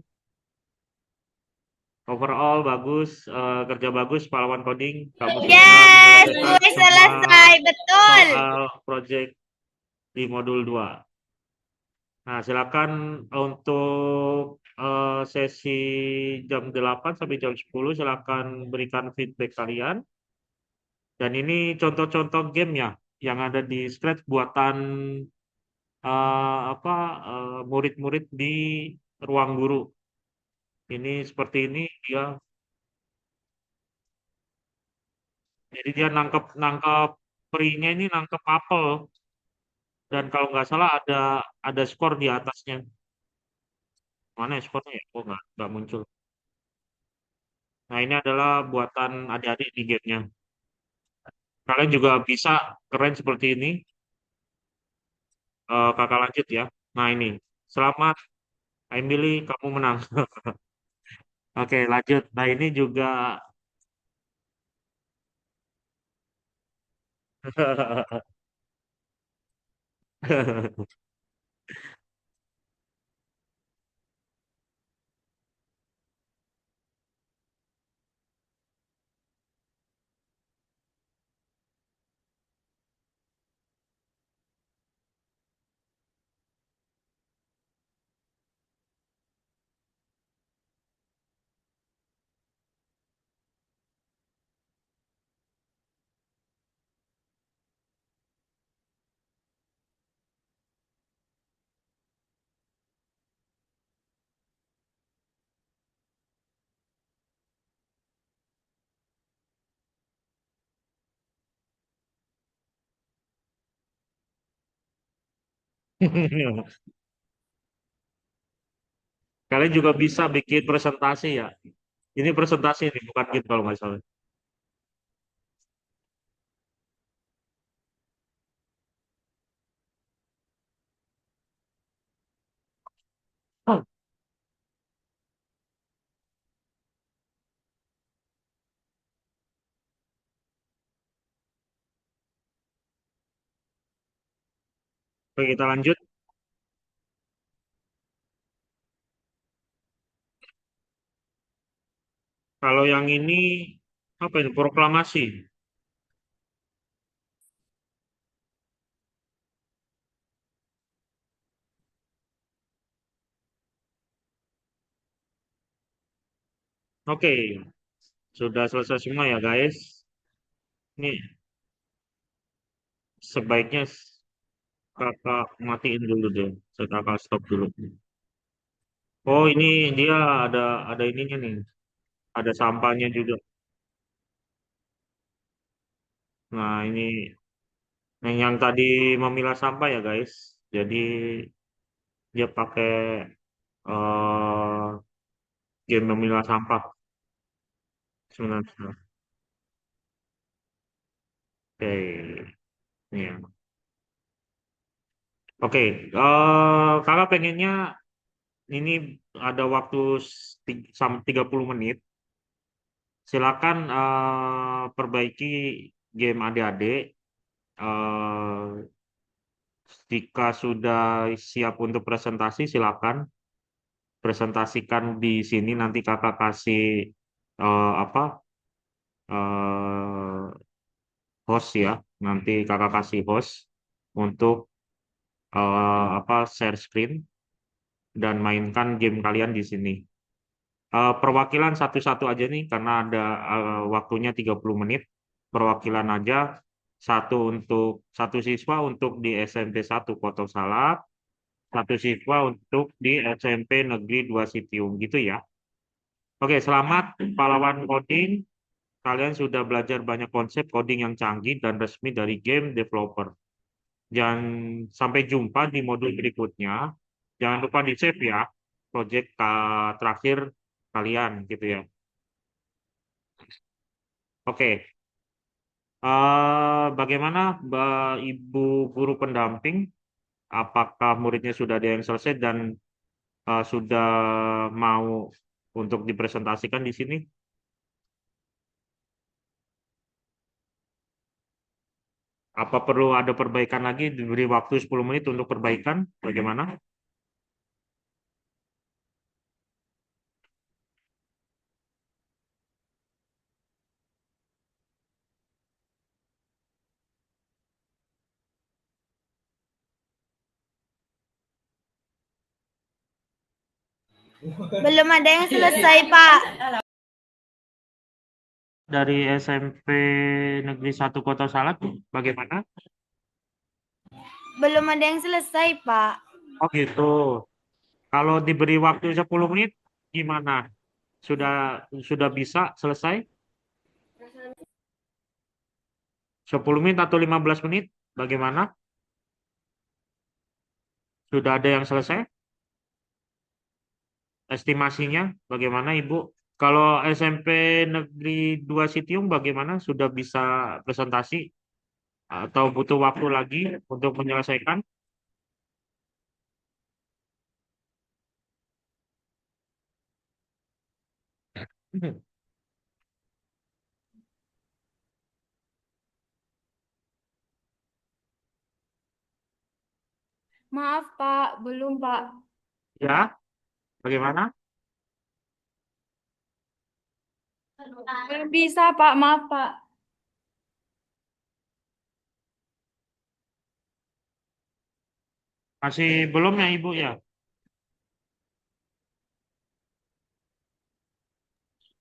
Overall bagus, kerja bagus pahlawan coding. Kamu sudah Yes, menyelesaikan kuis semua selesai. Betul. soal project di modul 2. Nah, silakan untuk sesi jam 8 sampai jam 10 silakan berikan feedback kalian. Dan ini contoh-contoh game ya yang ada di Scratch buatan murid-murid di ruang guru. Ini seperti ini dia. Jadi dia nangkep perinya ini nangkep apel. Dan kalau nggak salah ada skor di atasnya. Mana ya skornya ya? Oh nggak muncul. Nah ini adalah buatan adik-adik di gamenya. Kalian juga bisa keren seperti ini. Kakak lanjut ya. Nah ini, selamat Emily, kamu menang. Oke lanjut. Nah ini juga Kalian juga bisa bikin presentasi ya. Ini presentasi nih, bukan game kalau nggak salah. Oh, oke, kita lanjut. Kalau yang ini apa ini? Proklamasi. Oke, sudah selesai semua ya guys. Ini sebaiknya kakak matiin dulu deh. Kakak stop dulu. Oh, ini dia ada ininya nih. Ada sampahnya juga. Nah, ini yang tadi memilah sampah ya guys. Jadi dia pakai game memilah sampah sebenarnya. Oke, ini ya. Oke, kakak pengennya ini ada waktu 30 menit. Silakan perbaiki game adik-adik. Eh, Jika sudah siap untuk presentasi, silakan presentasikan di sini. Nanti kakak kasih apa eh, host ya. Nanti kakak kasih host untuk apa share screen dan mainkan game kalian di sini. Perwakilan satu-satu aja nih karena ada waktunya 30 menit. Perwakilan aja satu siswa untuk di SMP 1 Kota Salak, satu siswa untuk di SMP Negeri 2 Sitiung gitu ya. Oke, selamat pahlawan coding. Kalian sudah belajar banyak konsep coding yang canggih dan resmi dari game developer. Dan sampai jumpa di modul berikutnya. Jangan lupa di save ya, project terakhir kalian gitu ya. Oke, bagaimana Ibu guru pendamping? Apakah muridnya sudah ada yang selesai dan sudah mau untuk dipresentasikan di sini? Apa perlu ada perbaikan lagi? Diberi waktu 10 menit untuk perbaikan? Bagaimana? Belum ada yang selesai, Pak. Dari SMP Negeri 1 Kota Salak, bagaimana? Belum ada yang selesai, Pak. Oh gitu. Kalau diberi waktu 10 menit, gimana? Sudah bisa selesai? 10 menit atau 15 menit? Bagaimana? Sudah ada yang selesai? Estimasinya bagaimana, Ibu? Kalau SMP Negeri 2 Sitiung bagaimana? Sudah bisa presentasi atau butuh waktu lagi untuk menyelesaikan? Maaf, Pak. Belum, Pak. Ya, bagaimana? Belum bisa, Pak. Maaf, Pak. Masih belum ya Ibu ya?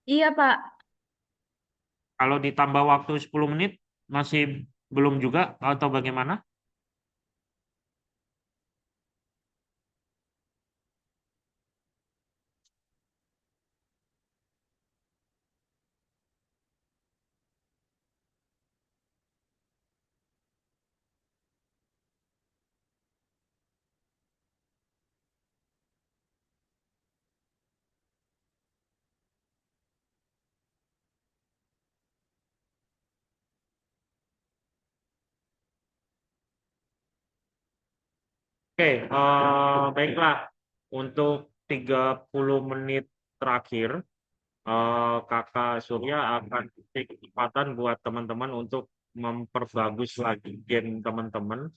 Iya, Pak. Kalau ditambah waktu 10 menit masih belum juga atau bagaimana? Oke, baiklah. Untuk 30 menit terakhir, Kakak Surya akan kasih kesempatan buat teman-teman untuk memperbagus lagi game teman-teman.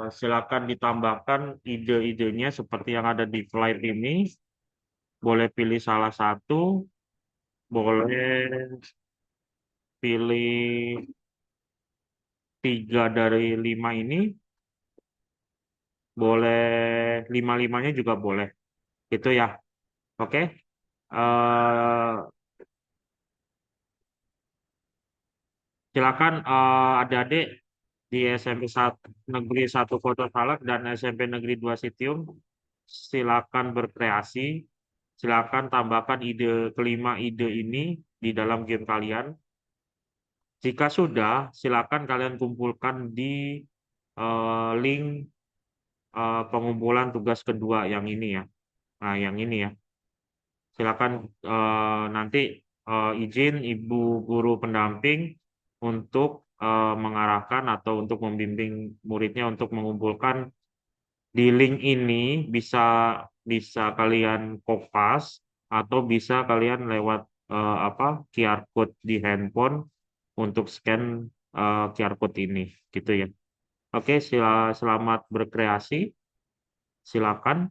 Silakan ditambahkan ide-idenya seperti yang ada di slide ini. Boleh pilih salah satu, boleh pilih 3 dari 5 ini, boleh 5-5-nya juga boleh. Gitu ya. Oke. Eh, Silakan adik-adik di SMP 1, Negeri 1 Kota Salak dan SMP Negeri 2 Sitium, silakan berkreasi, silakan tambahkan kelima ide ini di dalam game kalian. Jika sudah, silakan kalian kumpulkan di link pengumpulan tugas kedua yang ini ya. Nah, yang ini ya. Silakan nanti izin Ibu Guru Pendamping untuk mengarahkan atau untuk membimbing muridnya untuk mengumpulkan di link ini, bisa bisa kalian kopas atau bisa kalian lewat QR code di handphone untuk scan QR code ini gitu ya. Oke, selamat berkreasi. Silakan.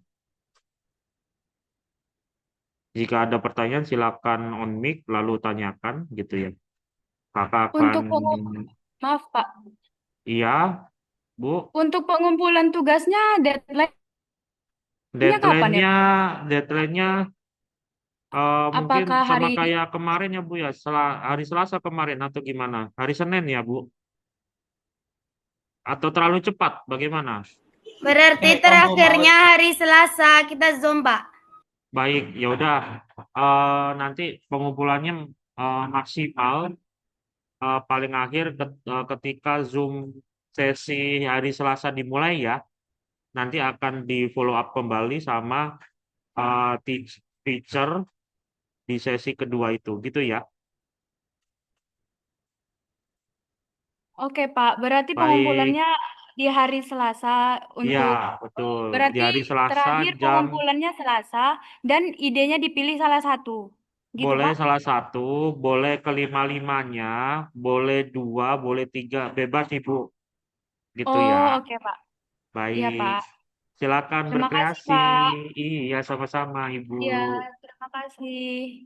Jika ada pertanyaan silakan on mic lalu tanyakan gitu ya. Kakak akan Untuk Maaf, Pak. iya, Bu. Untuk pengumpulan tugasnya deadline-nya kapan ya? Deadline-nya deadline-nya mungkin Apakah sama hari ini? kayak kemarin ya Bu ya, hari Selasa kemarin atau gimana? Hari Senin ya Bu? Atau terlalu cepat? Bagaimana? Berarti terakhirnya hari Selasa kita Zoom, Pak. Baik, ya udah. Nanti pengumpulannya maksimal paling akhir ketika Zoom sesi hari Selasa dimulai ya. Nanti akan di follow up kembali sama teacher di sesi kedua itu, gitu ya. Oke, Pak. Berarti Baik, pengumpulannya di hari Selasa ya untuk betul. Di berarti hari Selasa terakhir jam pengumpulannya Selasa dan idenya dipilih salah satu. Gitu, boleh Pak? salah satu, boleh kelima-limanya, boleh 2, boleh 3, bebas Ibu, gitu ya. Oh, oke, Pak. Iya, Baik, Pak. silakan Terima kasih, berkreasi. Pak. Iya, sama-sama Ibu. Iya, terima kasih.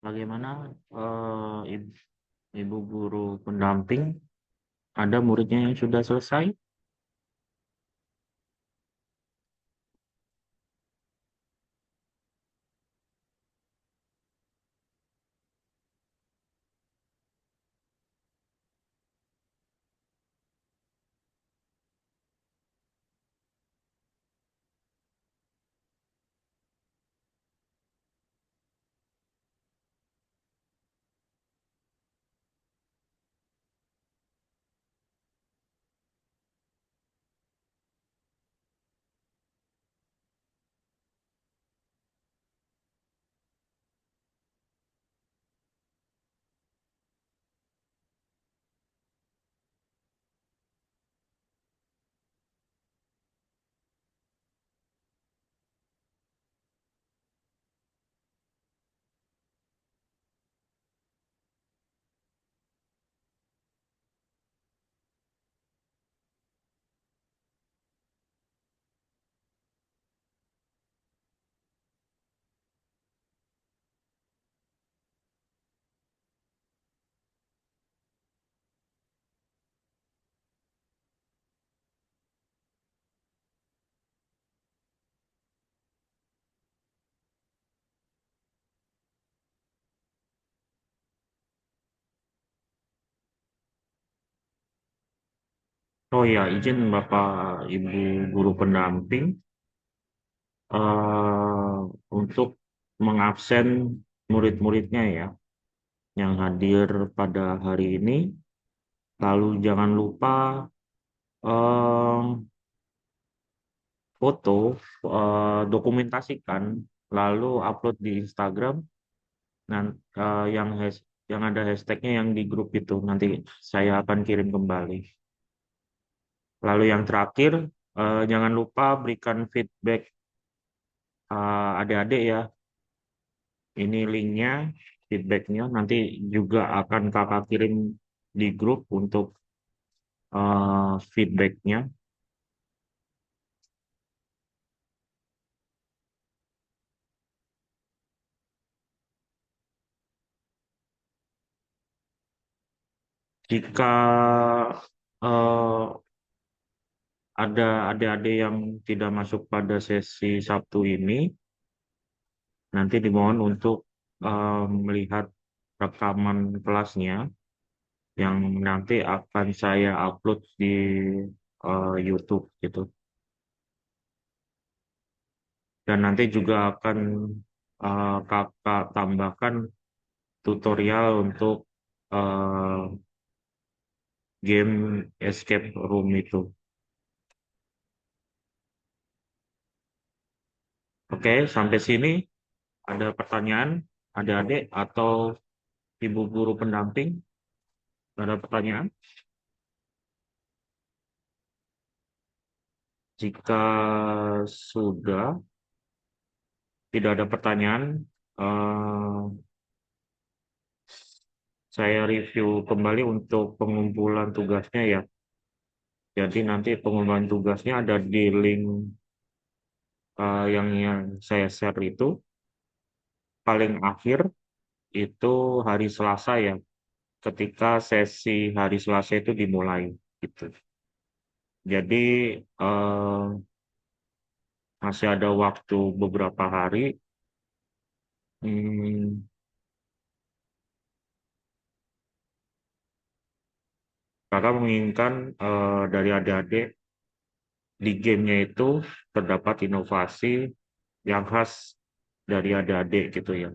Bagaimana Ibu guru pendamping? Ada muridnya yang sudah selesai? Oh ya, izin Bapak Ibu guru pendamping eh, untuk mengabsen murid-muridnya ya yang hadir pada hari ini. Lalu jangan lupa eh, foto, dokumentasikan, lalu upload di Instagram. Yang yang ada hashtagnya yang di grup itu nanti saya akan kirim kembali. Lalu yang terakhir, jangan lupa berikan feedback adik-adik ya. Ini linknya, feedbacknya nanti juga akan kakak kirim di grup untuk feedbacknya. Jika eh, ada adik-adik yang tidak masuk pada sesi Sabtu ini, nanti dimohon untuk melihat rekaman kelasnya yang nanti akan saya upload di YouTube gitu. Dan nanti juga akan kakak tambahkan tutorial untuk eh, game escape room itu. Oke, sampai sini ada pertanyaan adik-adik atau ibu guru pendamping? Ada pertanyaan? Jika sudah tidak ada pertanyaan, eh, saya review kembali untuk pengumpulan tugasnya ya. Jadi nanti pengumpulan tugasnya ada di link yang saya share itu. Paling akhir itu hari Selasa ya, ketika sesi hari Selasa itu dimulai gitu. Jadi eh, masih ada waktu beberapa hari. Hmm, Kakak menginginkan dari adik-adik di gamenya itu terdapat inovasi yang khas dari adik-adik gitu ya.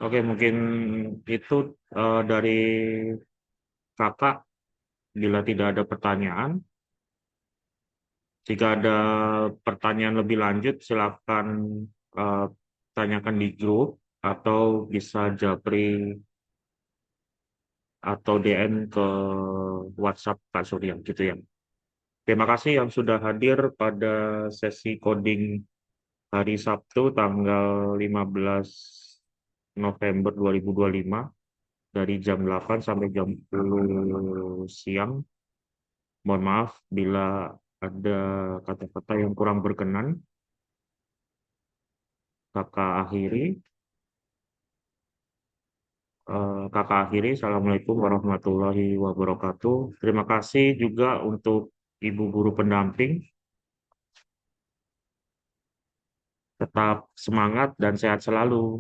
Oke, mungkin itu dari kakak. Bila tidak ada pertanyaan, jika ada pertanyaan lebih lanjut, silakan eh, tanyakan di grup atau bisa japri atau DM ke WhatsApp Kak Surya gitu ya. Terima kasih yang sudah hadir pada sesi coding hari Sabtu tanggal 15 November 2025 dari jam 8 sampai jam 10 siang. Mohon maaf bila ada kata-kata yang kurang berkenan. Kakak akhiri. Assalamualaikum warahmatullahi wabarakatuh. Terima kasih juga untuk Ibu Guru Pendamping. Tetap semangat dan sehat selalu.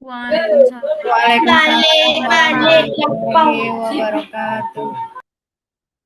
Waalaikumsalam. Waalaikumsalam warahmatullahi wabarakatuh.